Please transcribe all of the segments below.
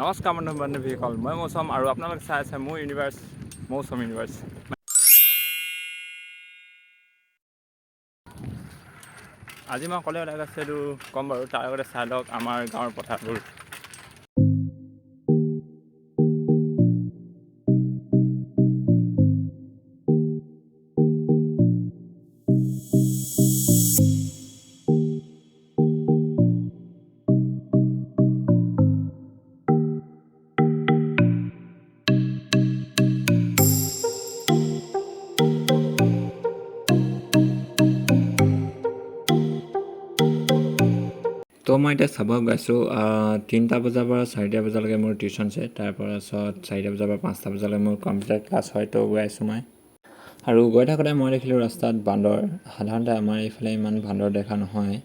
নমস্কাৰ বন্ধু বান্ধৱীসকল, মই মৌচম আৰু আপোনালোক চাই আছে মোৰ ইউনিভাৰ্ছ মৌচম ইউনিভাৰ্ছ। আজি মই অকলে ওলাই গৈছোঁ এইটো ক'ম বাৰু, তাৰ আগতে চাই লওক আমাৰ গাঁৱৰ পথাৰবোৰ। তো মই এতিয়া চাব গৈছোঁ 3টা বজাৰ পৰা 4টা বজালৈকে মোৰ টিউশ্যন আছে, তাৰপাছত 4টা বজাৰ পৰা 5টা বজালৈ মোৰ কম্পিউটাৰ ক্লাছ হয়। তো গৈ আছোঁ মই, আৰু গৈ থাকোঁতে মই দেখিলোঁ ৰাস্তাত বান্দৰ। সাধাৰণতে আমাৰ এইফালে ইমান বান্দৰ দেখা নহয়,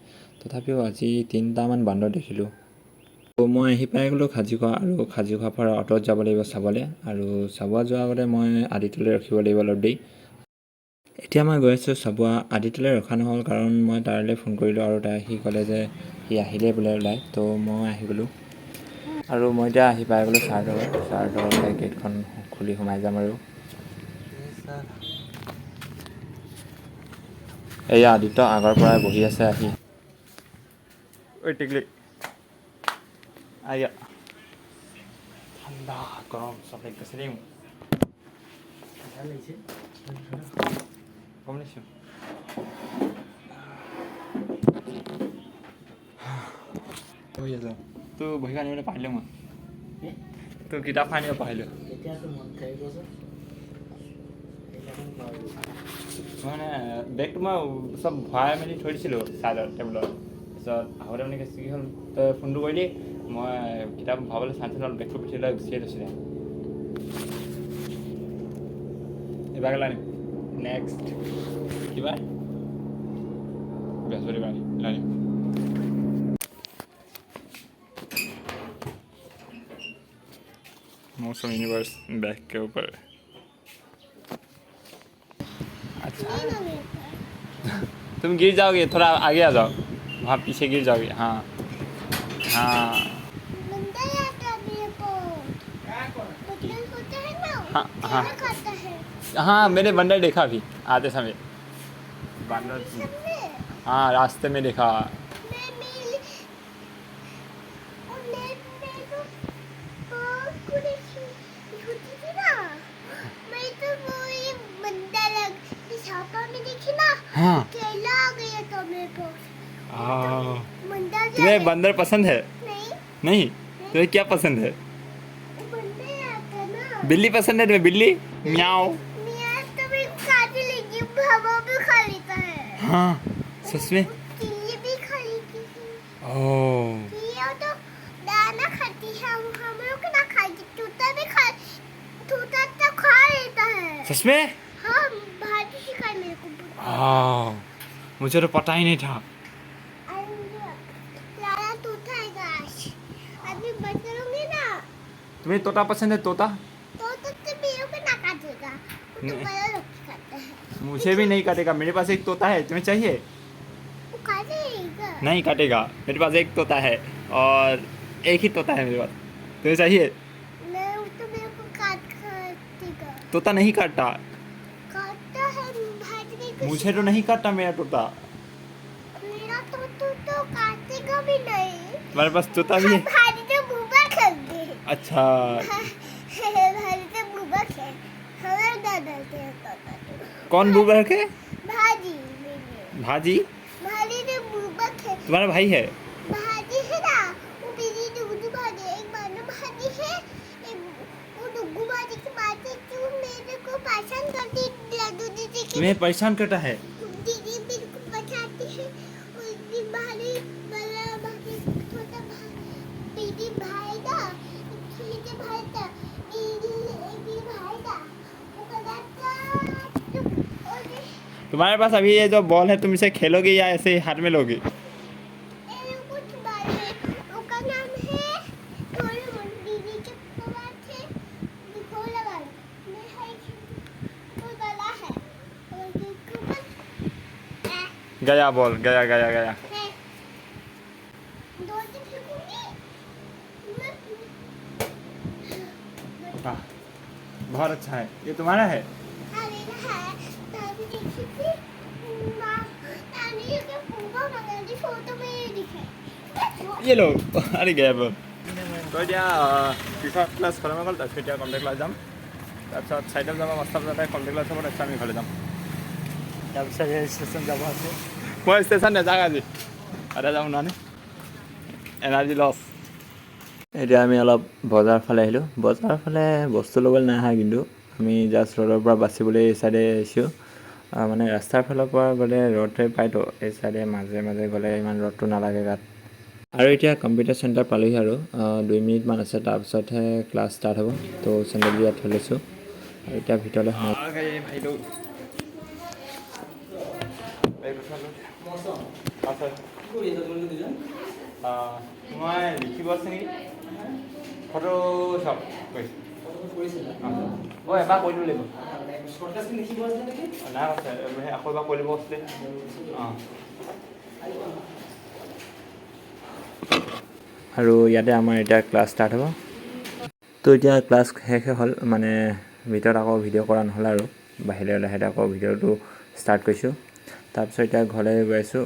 তথাপিও আজি 3টামান বান্দৰ দেখিলোঁ। তো মই আহি পাই গ'লোঁ খাজিখোৱা, আৰু খাজিখোৱাৰ পৰা অ'টত যাব লাগিব চাবলৈ, আৰু চাব যোৱাৰ আগতে মই আদিত্যলৈ ৰখিব লাগিব অলপ দেৰি। এতিয়া মই গৈ আছোঁ চাবুৱা। আদিত্যলৈ ৰখা নহ'ল কাৰণ মই তালৈ ফোন কৰিলোঁ, আৰু সি ক'লে যে সি আহিলে বোলে ওলাই। তো মই আহি গ'লোঁ, আৰু মই এতিয়া আহি পাই গ'লোঁ চাৰ্টৰ গেটখন খুলি সোমাই যাম। আৰু এয়া আদিত্য আগৰ পৰাই বহি আছে আহি। ঐ টিকলি আয়া, ঠাণ্ডা গৰম চব লাগি গৈছে দেই। গম পাইছোঁ বহি আছোঁ। তোৰ বহীখন আনিবলৈ পাৰিলোঁ মই, তোৰ কিতাপখন আনিব পাৰিলোঁ। মানে বেগটো মই চব ভৰাই মেলি থৈ দিছিলোঁ চাইডত টেবুলত। তাৰপিছত আহোঁতে মানে কি হ'ল, তই ফোনটো কৰিলি, মই কিতাপ ভৰাবলৈ চাইছিলোঁ, বেগটো পিঠি লৈ গুচিয়ে লৈছিলে। এইবাৰ আনিম নেক্সট কিবা বৃহস্পতিবাৰ আনিম। मौसम यूनिवर्स बैग के ऊपर। अच्छा तुम गिर जाओगे, थोड़ा आगे आ जाओ, वहाँ पीछे गिर जाओगे। हाँ हाँ हाँ हाँ हाँ, मैंने बंदर देखा अभी आते समय। बंदर हाँ रास्ते में देखा। हाँ तुम्हें बंदर पसंद है? नहीं तुम्हें क्या पसंद है? बिल्ली पसंद है तुम्हें? बिल्ली म्याओ। हाँ सच में? भी खा लेती है। ओह ये तो दाना खाती है, हम लोग ना खाती, तोता भी खा, तोता तो खा लेता है। सच में? हाँ भाजी सिखाई मेरे को। मुझे तो पता ही नहीं था। लाला तोता है गाइस, अभी बंद करूंगी ना। तुम्हें तोता पसंद है? तोता तोता तो मेरे को ना काटेगा, वो तो बड़ा लोग खाता है। मुझे भी नहीं काटेगा, मेरे पास एक तोता है, तुम्हें चाहिए? वो काटेगा नहीं काटेगा, मेरे पास एक तोता है, और एक ही तोता है मेरे पास, तुम्हें चाहिए? नहीं, वो तो मेरे को काटेगा। तोता नहीं काटता, काटता है भाजने को। मुझे तो नहीं काटता मेरा तोता। मेरा तो काटेगा भी नहीं। तुम्हारे पास तोता भी है? भाजी तो बुबा कर दे। अच्छा भाजी तो बुबा है, हमारे दादा के तोता तो। कौन बुबा रखे? भाजी भाजी भाजी तो बुबा है। तुम्हारा भाई है? भाजी है ना, वो मेरी दुगु भाजी, एक बानो भाजी है, एक वो दुगु भाजी की बात है, क्यों मेरे को परेशान करती लड्डू दीदी की। तुम्हें परेशान करता है? दीदी मेरे को बताती है, उस दिन भाई बड़ा भाई छोटा भाई दीदी भाई था, छोटे भाई था, दीदी भाई था, वो कहता तुम्हारे पास अभी ये जो बॉल है, तुम इसे खेलोगे या ऐसे ही हाथ में लोगे? कुछ बात है, उसका नाम है डोरेमोन, दीदी के पास है, दिखो लगा लो, मैं है वो गला है, और देखो बस गया बॉल, गया गया गया। है, दो दिन फेंकूंगी मैं। वाह बहुत अच्छा है ये तुम्हारा है अरे है तभी देखी थी माँ नानी के फोटो लगा दी फोटो में ये दिखे ये लो अरे गया वो तो এতিয়া টিউশ্যন ক্লাছ খতম হৈ গ'ল তাৰপিছত এতিয়া কম্পিউটাৰ ক্লাছ যাম তাৰপিছত 4টা বজাৰ পৰা 5টা বজাতে কম্পিউটাৰ ক্লাছ হ'ব তাৰপিছত আমি ঘৰলৈ যাম তাৰপিছত ষ্টেচন যাব আছে মই ষ্টেচন নাযাওঁ আজি আদা যাম নানি এনাৰ্জি লছ এতিয়া আমি অলপ বজাৰ ফালে আহিলোঁ বজাৰৰ ফালে বস্তু ল'বলৈ নাই অহা কিন্তু আমি জাষ্ট ৰ'দৰ পৰা বাচিবলৈ এই চাইডে আহিছোঁ মানে ৰাস্তাৰ ফালৰ পৰা গ'লে ৰ'দে পায়তো এই চাইডে মাজে মাজে গ'লে ইমান ৰ'দটো নালাগে গাত আৰু এতিয়া কম্পিউটাৰ চেণ্টাৰ পালোহি আৰু 2 মিনিটমান আছে তাৰপিছতহে ক্লাছ ষ্টাৰ্ট হ'ব তো চেণ্ডেলযোৰ ইয়াত থৈ লৈছোঁ আৰু এতিয়া ভিতৰলৈ মই লিখিব আছে নেকি ফটো চাওক অঁ এবাৰ কৈ দিব লাগিব নাই আছে আকৌ এবাৰ কৈ দিব আছিলে অঁ আৰু ইয়াতে আমাৰ এতিয়া ক্লাছ ষ্টাৰ্ট হ'ব তো এতিয়া ক্লাছ শেষ হ'ল মানে ভিতৰত আকৌ ভিডিঅ' কৰা নহ'ল আৰু বাহিৰে লাহে আকৌ ভিডিঅ'টো ষ্টাৰ্ট কৰিছোঁ তাৰপিছত এতিয়া ঘৰলৈ গৈ আছোঁ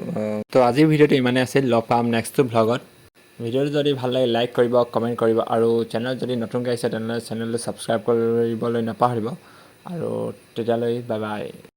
তো আজিৰ ভিডিঅ'টো ইমানেই আছিল লগ পাম নেক্সটটো ভ্লগত ভিডিঅ'টো যদি ভাল লাগে লাইক কৰিব কমেণ্ট কৰিব আৰু চেনেল যদি নতুনকৈ আহিছে তেনেহ'লে চেনেলটো ছাবস্ক্ৰাইব কৰিবলৈ নাপাহৰিব আৰু তেতিয়ালৈ বাই বাই